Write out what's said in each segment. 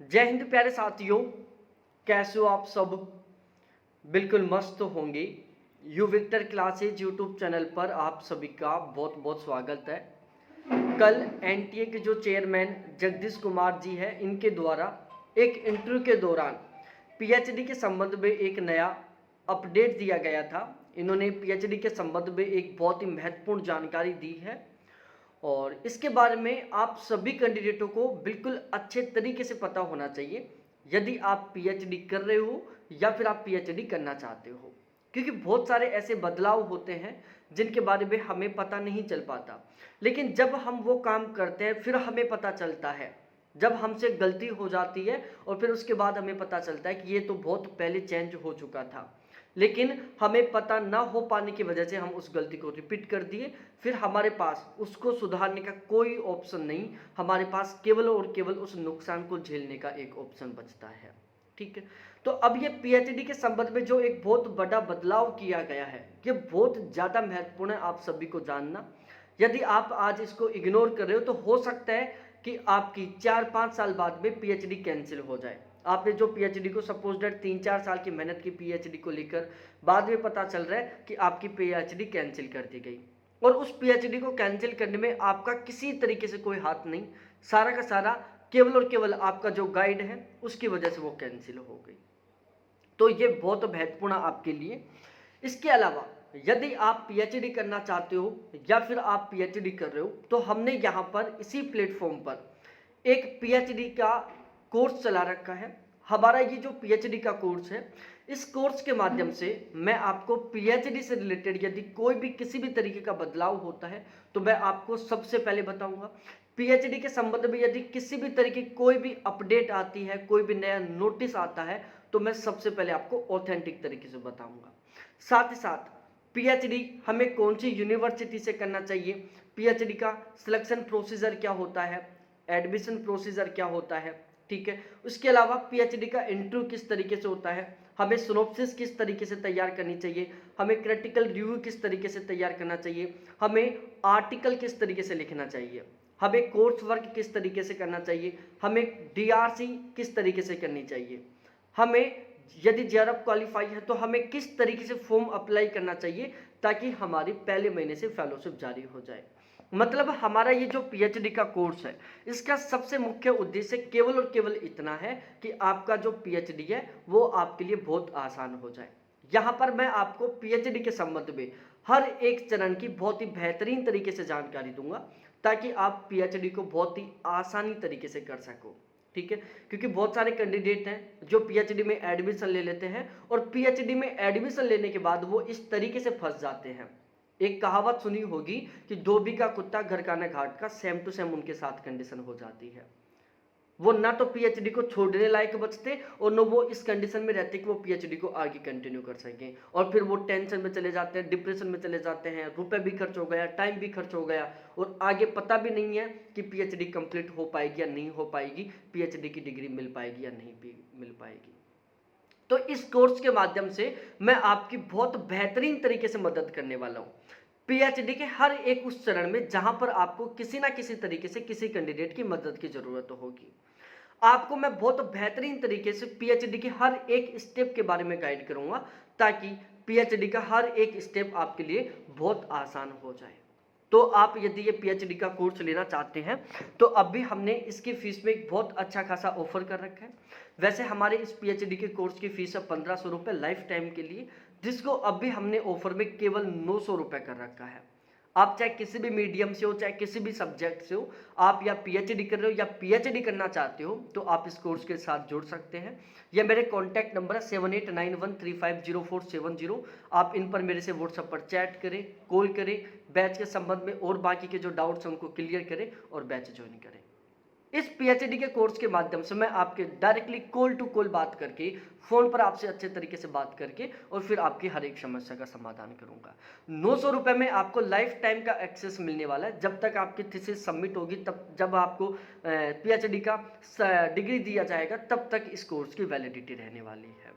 जय हिंद प्यारे साथियों, कैसे हो आप सब। बिल्कुल मस्त होंगे। You Victor classes YouTube channel पर आप सभी का बहुत बहुत स्वागत है। कल एनटीए के जो चेयरमैन जगदीश कुमार जी हैं, इनके द्वारा एक इंटरव्यू के दौरान पीएचडी के संबंध में एक नया अपडेट दिया गया था। इन्होंने पीएचडी के संबंध में एक बहुत ही महत्वपूर्ण जानकारी दी है और इसके बारे में आप सभी कैंडिडेटों को बिल्कुल अच्छे तरीके से पता होना चाहिए, यदि आप पीएचडी कर रहे हो या फिर आप पीएचडी करना चाहते हो। क्योंकि बहुत सारे ऐसे बदलाव होते हैं जिनके बारे में हमें पता नहीं चल पाता, लेकिन जब हम वो काम करते हैं फिर हमें पता चलता है। जब हमसे गलती हो जाती है और फिर उसके बाद हमें पता चलता है कि ये तो बहुत पहले चेंज हो चुका था, लेकिन हमें पता ना हो पाने की वजह से हम उस गलती को रिपीट कर दिए। फिर हमारे पास उसको सुधारने का कोई ऑप्शन नहीं, हमारे पास केवल और केवल उस नुकसान को झेलने का एक ऑप्शन बचता है। ठीक है, तो अब ये पीएचडी के संबंध में जो एक बहुत बड़ा बदलाव किया गया है, ये बहुत ज़्यादा महत्वपूर्ण है आप सभी को जानना। यदि आप आज इसको इग्नोर कर रहे हो तो हो सकता है कि आपकी 4-5 साल बाद में पीएचडी कैंसिल हो जाए। आपने जो पीएचडी को सपोज दैट 3-4 साल की मेहनत की पीएचडी को लेकर, बाद में पता चल रहा है कि आपकी पीएचडी कैंसिल कर दी गई और उस पीएचडी को कैंसिल करने में आपका किसी तरीके से कोई हाथ नहीं, सारा का सारा केवल और केवल आपका जो गाइड है उसकी वजह से वो कैंसिल हो गई। तो ये बहुत महत्वपूर्ण आपके लिए। इसके अलावा यदि आप पीएचडी करना चाहते हो या फिर आप पीएचडी कर रहे हो, तो हमने यहाँ पर इसी प्लेटफॉर्म पर एक पीएचडी का कोर्स चला रखा है। हमारा ये जो पीएचडी का कोर्स है, इस कोर्स के माध्यम से मैं आपको पीएचडी से रिलेटेड यदि कोई भी किसी भी तरीके का बदलाव होता है तो मैं आपको सबसे पहले बताऊंगा। पीएचडी के संबंध में यदि किसी भी तरीके की कोई भी अपडेट आती है, कोई भी नया नोटिस आता है, तो मैं सबसे पहले आपको ऑथेंटिक तरीके से बताऊंगा। साथ ही साथ पीएचडी हमें कौन सी यूनिवर्सिटी से करना चाहिए, पीएचडी का सिलेक्शन प्रोसीजर क्या होता है, एडमिशन प्रोसीजर क्या होता है, ठीक है। उसके अलावा पीएचडी का इंटरव्यू किस तरीके से होता है, हमें सिनॉप्सिस किस तरीके से तैयार करनी चाहिए, हमें क्रिटिकल रिव्यू किस तरीके से तैयार करना चाहिए, हमें आर्टिकल किस तरीके से लिखना चाहिए, हमें कोर्स वर्क किस तरीके से करना चाहिए, हमें डीआरसी किस तरीके से करनी चाहिए, हमें यदि जेआरएफ क्वालिफाई है तो हमें किस तरीके से फॉर्म अप्लाई करना चाहिए ताकि हमारी पहले महीने से फेलोशिप जारी हो जाए। मतलब हमारा ये जो पीएचडी का कोर्स है, इसका सबसे मुख्य उद्देश्य केवल और केवल इतना है कि आपका जो पीएचडी है वो आपके लिए बहुत आसान हो जाए। यहाँ पर मैं आपको पीएचडी के संबंध में हर एक चरण की बहुत ही बेहतरीन तरीके से जानकारी दूंगा ताकि आप पीएचडी को बहुत ही आसानी तरीके से कर सको। ठीक है, क्योंकि बहुत सारे कैंडिडेट हैं जो पीएचडी में एडमिशन ले लेते हैं और पीएचडी में एडमिशन लेने के बाद वो इस तरीके से फंस जाते हैं। एक कहावत सुनी होगी कि धोबी का कुत्ता घर का न घाट का, सेम टू सेम उनके साथ कंडीशन हो जाती है। वो ना तो पीएचडी को छोड़ने लायक बचते और न वो इस कंडीशन में रहते कि वो पीएचडी को आगे कंटिन्यू कर सकें, और फिर वो टेंशन में चले जाते हैं, डिप्रेशन में चले जाते हैं, रुपए भी खर्च हो गया, टाइम भी खर्च हो गया और आगे पता भी नहीं है कि पीएचडी कंप्लीट हो पाएगी या नहीं हो पाएगी, पीएचडी की डिग्री मिल पाएगी या नहीं मिल पाएगी। तो इस कोर्स के माध्यम से मैं आपकी बहुत बेहतरीन तरीके से मदद करने वाला हूँ पीएचडी के हर एक उस चरण में जहां पर आपको किसी ना किसी तरीके से किसी कैंडिडेट की मदद की जरूरत होगी। आपको मैं बहुत बेहतरीन तरीके से पीएचडी के हर एक स्टेप के बारे में गाइड करूंगा ताकि पीएचडी का हर एक स्टेप आपके लिए बहुत आसान हो जाए। तो आप यदि ये पीएचडी का कोर्स लेना चाहते हैं तो अभी हमने इसकी फीस में एक बहुत अच्छा खासा ऑफर कर रखा है। वैसे हमारे इस पीएचडी के कोर्स की फीस है 1500 रुपये लाइफ टाइम के लिए, जिसको अभी हमने ऑफर में केवल 900 रुपये कर रखा है। आप चाहे किसी भी मीडियम से हो, चाहे किसी भी सब्जेक्ट से हो, आप या पीएचडी कर रहे हो या पीएचडी करना चाहते हो तो आप इस कोर्स के साथ जुड़ सकते हैं। ये मेरे कॉन्टैक्ट नंबर है 7891350470। आप इन पर मेरे से व्हाट्सएप पर चैट करें, कॉल करें, बैच के संबंध में और बाकी के जो डाउट्स हैं उनको क्लियर करें और बैच ज्वाइन करें। इस पीएचडी के कोर्स के माध्यम से मैं आपके डायरेक्टली कॉल टू कॉल बात करके, फोन पर आपसे अच्छे तरीके से बात करके और फिर आपकी हर एक समस्या का समाधान करूंगा। 900 रुपये में आपको लाइफ टाइम का एक्सेस मिलने वाला है जब तक आपकी थीसिस सबमिट होगी, तब जब आपको पीएचडी का डिग्री दिया जाएगा तब तक इस कोर्स की वैलिडिटी रहने वाली है।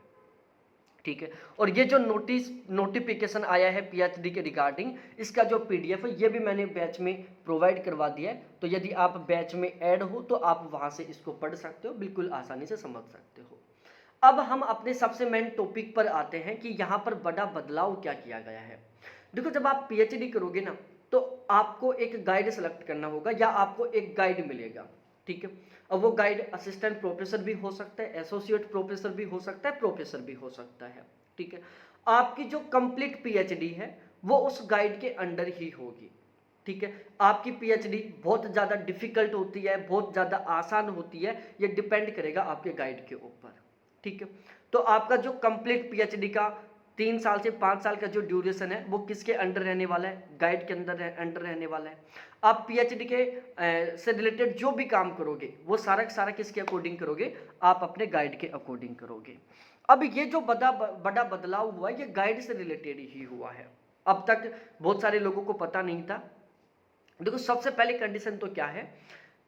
ठीक है। और ये जो नोटिफिकेशन आया है पीएचडी के रिगार्डिंग, इसका जो पीडीएफ है ये भी मैंने बैच में प्रोवाइड करवा दिया है। तो यदि आप बैच में ऐड हो तो आप वहां से इसको पढ़ सकते हो, बिल्कुल आसानी से समझ सकते हो। अब हम अपने सबसे मेन टॉपिक पर आते हैं कि यहाँ पर बड़ा बदलाव क्या किया गया है। देखो, जब आप पीएचडी करोगे ना तो आपको एक गाइड सेलेक्ट करना होगा या आपको एक गाइड मिलेगा। ठीक है। अब वो गाइड असिस्टेंट प्रोफेसर भी हो सकता है, एसोसिएट प्रोफेसर भी हो सकता है, प्रोफेसर भी हो सकता है। ठीक है। आपकी जो कंप्लीट पीएचडी है वो उस गाइड के अंडर ही होगी। ठीक है। आपकी पीएचडी बहुत ज़्यादा डिफिकल्ट होती है, बहुत ज़्यादा आसान होती है, ये डिपेंड करेगा आपके गाइड के ऊपर। ठीक है। तो आपका जो कंप्लीट पीएचडी का 3 साल से 5 साल का जो ड्यूरेशन है वो किसके अंडर रहने वाला है? गाइड के अंडर रहने वाला है। आप पीएचडी के से रिलेटेड जो भी काम करोगे वो सारा सारा किसके अकॉर्डिंग करोगे? आप अपने गाइड के अकॉर्डिंग करोगे। अब ये जो बड़ा बदलाव हुआ ये गाइड से रिलेटेड ही हुआ है। अब तक बहुत सारे लोगों को पता नहीं था। देखो, सबसे पहले कंडीशन तो क्या है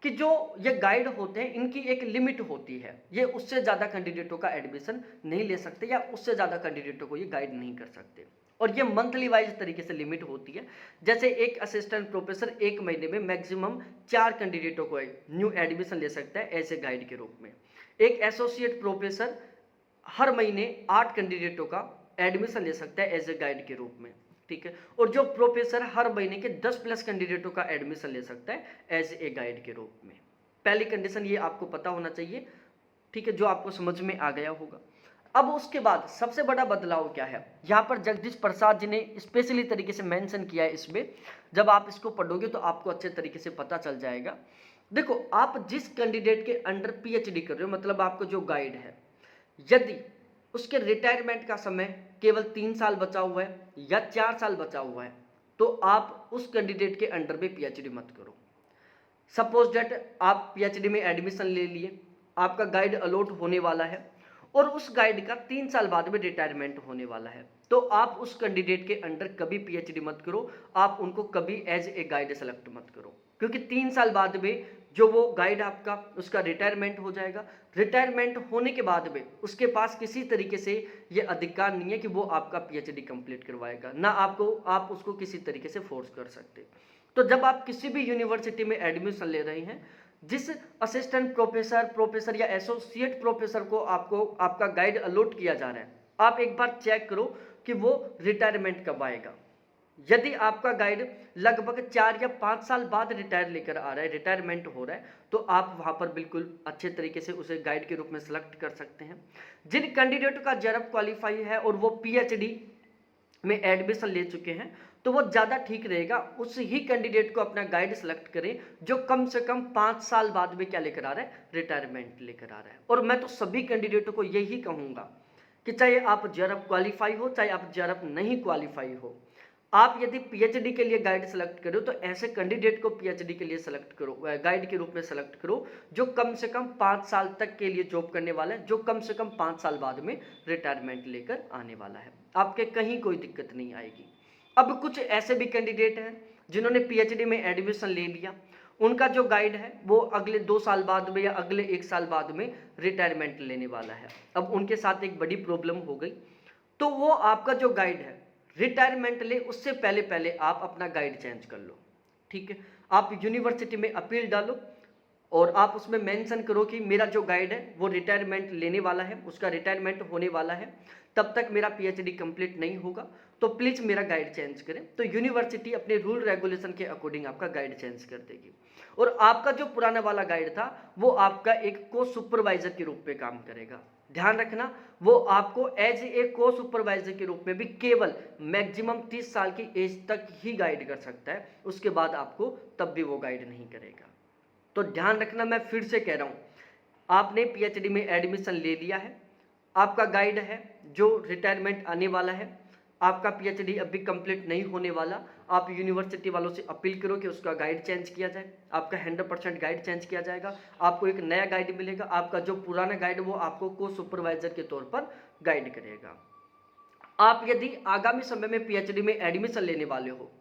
कि जो ये गाइड होते हैं इनकी एक लिमिट होती है, ये उससे ज़्यादा कैंडिडेटों का एडमिशन नहीं ले सकते या उससे ज़्यादा कैंडिडेटों को ये गाइड नहीं कर सकते। और ये मंथली वाइज तरीके से लिमिट होती है। जैसे एक असिस्टेंट प्रोफेसर 1 महीने में मैक्सिमम 4 कैंडिडेटों को न्यू एडमिशन ले सकता है ऐसे गाइड के रूप में। एक एसोसिएट प्रोफेसर हर महीने 8 कैंडिडेटों का एडमिशन ले सकता है एज ए गाइड के रूप में। ठीक है। और जो प्रोफेसर हर महीने के 10+ कैंडिडेटों का एडमिशन ले सकता है एज ए गाइड के रूप में। पहली कंडीशन ये आपको पता होना चाहिए। ठीक है, जो आपको समझ में आ गया होगा। अब उसके बाद सबसे बड़ा बदलाव क्या है, यहाँ पर जगदीश प्रसाद जी ने स्पेशली तरीके से मेंशन किया है इसमें। जब आप इसको पढ़ोगे तो आपको अच्छे तरीके से पता चल जाएगा। देखो, आप जिस कैंडिडेट के अंडर पीएचडी कर रहे हो, मतलब आपको जो गाइड है, यदि उसके रिटायरमेंट का समय केवल 3 साल बचा हुआ है या 4 साल बचा हुआ है तो आप उस कैंडिडेट के अंडर में पीएचडी मत करो। सपोज दैट आप पीएचडी में एडमिशन ले लिए, आपका गाइड अलॉट होने वाला है और उस गाइड का 3 साल बाद में रिटायरमेंट होने वाला है, तो आप उस कैंडिडेट के अंडर कभी पीएचडी मत करो। आप उनको कभी एज ए गाइड सेलेक्ट मत करो, क्योंकि 3 साल बाद में जो वो गाइड आपका उसका रिटायरमेंट हो जाएगा। रिटायरमेंट होने के बाद में उसके पास किसी तरीके से ये अधिकार नहीं है कि वो आपका पीएचडी कंप्लीट करवाएगा, ना आप उसको किसी तरीके से फोर्स कर सकते। तो जब आप किसी भी यूनिवर्सिटी में एडमिशन ले रहे हैं, जिस असिस्टेंट प्रोफेसर या एसोसिएट प्रोफेसर को आपको आपका गाइड अलॉट किया जा रहा है, आप एक बार चेक करो कि वो रिटायरमेंट कब आएगा। यदि आपका गाइड लगभग 4 या 5 साल बाद रिटायर लेकर आ रहा है, रिटायरमेंट हो रहा है, तो आप वहां पर बिल्कुल अच्छे तरीके से उसे गाइड के रूप में सिलेक्ट कर सकते हैं। जिन कैंडिडेट का जेआरएफ क्वालिफाई है और वो पीएचडी में एडमिशन ले चुके हैं, तो वो ज़्यादा ठीक रहेगा उस ही कैंडिडेट को अपना गाइड सेलेक्ट करें जो कम से कम 5 साल बाद में क्या लेकर आ रहा है? रिटायरमेंट लेकर आ रहा है। और मैं तो सभी कैंडिडेटों को यही कहूँगा कि चाहे आप जेआरएफ क्वालिफाई हो, चाहे आप जेआरएफ नहीं क्वालिफाई हो, आप यदि पीएचडी के लिए गाइड सेलेक्ट करो तो ऐसे कैंडिडेट को पीएचडी के लिए सेलेक्ट करो, गाइड के रूप में सेलेक्ट करो जो कम से कम 5 साल तक के लिए जॉब करने वाला है, जो कम से कम 5 साल बाद में रिटायरमेंट लेकर आने वाला है। आपके कहीं कोई दिक्कत नहीं आएगी। अब कुछ ऐसे भी कैंडिडेट हैं जिन्होंने पीएचडी में एडमिशन ले लिया, उनका जो गाइड है वो अगले 2 साल बाद में या अगले 1 साल बाद में रिटायरमेंट लेने वाला है। अब उनके साथ एक बड़ी प्रॉब्लम हो गई, तो वो आपका जो गाइड है रिटायरमेंट ले उससे पहले पहले आप अपना गाइड चेंज कर लो। ठीक है। आप यूनिवर्सिटी में अपील डालो और आप उसमें मेंशन करो कि मेरा जो गाइड है वो रिटायरमेंट लेने वाला है, उसका रिटायरमेंट होने वाला है, तब तक मेरा पीएचडी कंप्लीट नहीं होगा, तो प्लीज़ मेरा गाइड चेंज करें। तो यूनिवर्सिटी अपने रूल रेगुलेशन के अकॉर्डिंग आपका गाइड चेंज कर देगी। और आपका जो पुराना वाला गाइड था वो आपका एक को सुपरवाइजर के रूप में काम करेगा। ध्यान रखना, वो आपको एज ए को सुपरवाइजर के रूप में भी केवल मैक्सिमम 30 साल की एज तक ही गाइड कर सकता है, उसके बाद आपको तब भी वो गाइड नहीं करेगा। तो ध्यान रखना, मैं फिर से कह रहा हूँ, आपने पीएचडी में एडमिशन ले लिया है, आपका गाइड है जो रिटायरमेंट आने वाला है, आपका पीएचडी अभी कंप्लीट नहीं होने वाला, आप यूनिवर्सिटी वालों से अपील करो कि उसका गाइड चेंज किया जाए, आपका 100% गाइड चेंज किया जाएगा, आपको एक नया गाइड मिलेगा। आपका जो पुराना गाइड वो आपको को सुपरवाइजर के तौर पर गाइड करेगा। आप यदि आगामी समय में पीएचडी में एडमिशन लेने वाले हो,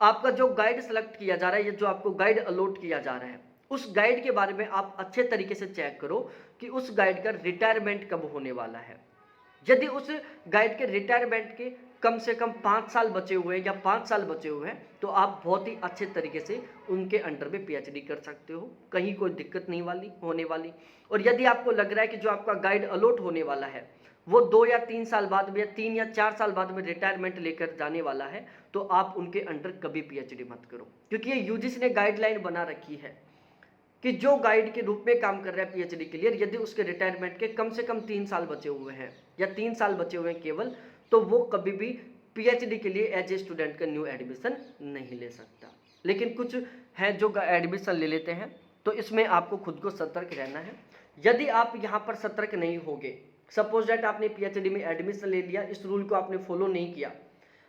आपका जो गाइड सेलेक्ट किया जा रहा है या जो आपको गाइड अलॉट किया जा रहा है, उस गाइड के बारे में आप अच्छे तरीके से चेक करो कि उस गाइड का रिटायरमेंट कब होने वाला है। यदि उस गाइड के रिटायरमेंट के कम से कम 5 साल बचे हुए हैं या 5 साल बचे हुए हैं, तो आप बहुत ही अच्छे तरीके से उनके अंडर में पीएचडी कर सकते हो, कहीं कोई दिक्कत नहीं होने वाली। और यदि आपको लग रहा है कि जो आपका गाइड अलॉट होने वाला है वो 2 या 3 साल बाद में या 3 या 4 साल बाद में रिटायरमेंट लेकर जाने वाला है, तो आप उनके अंडर कभी पीएचडी मत करो, क्योंकि ये यूजीसी ने गाइडलाइन बना रखी है कि जो गाइड के रूप में काम कर रहा है पीएचडी के लिए, यदि उसके रिटायरमेंट के कम से कम 3 साल बचे हुए हैं या 3 साल बचे हुए हैं केवल, तो वो कभी भी पीएचडी के लिए एज ए स्टूडेंट का न्यू एडमिशन नहीं ले सकता। लेकिन कुछ हैं जो एडमिशन ले लेते हैं, तो इसमें आपको खुद को सतर्क रहना है। यदि आप यहाँ पर सतर्क नहीं होगे, सपोज दैट आपने पीएचडी में एडमिशन ले लिया, इस रूल को आपने फॉलो नहीं किया,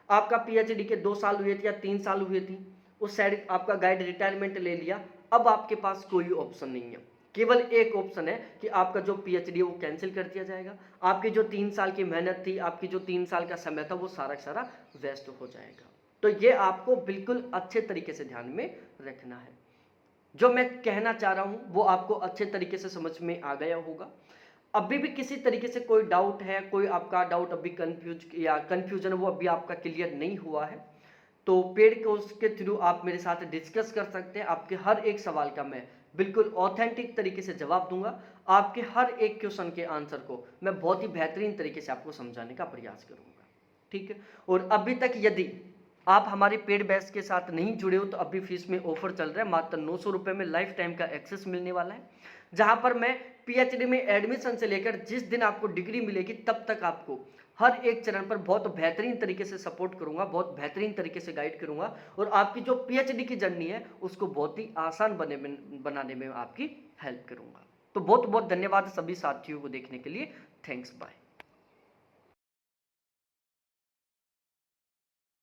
आपका पीएचडी के 2 साल हुए थे या 3 साल हुए थे, उस साइड आपका गाइड रिटायरमेंट ले लिया, अब आपके पास कोई ऑप्शन नहीं है, केवल एक ऑप्शन है कि आपका जो पीएचडी है वो कैंसिल कर दिया जाएगा। आपकी जो 3 साल की मेहनत थी, आपकी जो 3 साल का समय था, वो सारा सारा वेस्ट हो जाएगा। तो ये आपको बिल्कुल अच्छे तरीके से ध्यान में रखना है। जो मैं कहना चाह रहा हूँ वो आपको अच्छे तरीके से समझ में आ गया होगा। अभी भी किसी तरीके से कोई डाउट है, कोई आपका डाउट अभी कंफ्यूजन वो अभी आपका क्लियर नहीं हुआ है, तो पेड कोर्स के थ्रू आप मेरे साथ डिस्कस कर सकते हैं। आपके हर एक सवाल का मैं बिल्कुल ऑथेंटिक तरीके से जवाब दूंगा। आपके हर एक क्वेश्चन के आंसर को मैं बहुत ही बेहतरीन तरीके से आपको समझाने का प्रयास करूंगा, ठीक है। और अभी तक यदि आप हमारे पेड बैच के साथ नहीं जुड़े हो, तो अभी फीस में ऑफर चल रहा है, मात्र 900 रुपये में लाइफ टाइम का एक्सेस मिलने वाला है, जहां पर मैं पीएचडी में एडमिशन से लेकर जिस दिन आपको डिग्री मिलेगी तब तक आपको हर एक चरण पर बहुत बेहतरीन तरीके से सपोर्ट करूंगा, बहुत बेहतरीन तरीके से गाइड करूंगा, और आपकी जो पीएचडी की जर्नी है उसको बहुत ही आसान बनाने में आपकी हेल्प करूंगा। तो बहुत बहुत धन्यवाद सभी साथियों को देखने के लिए। Thanks, bye.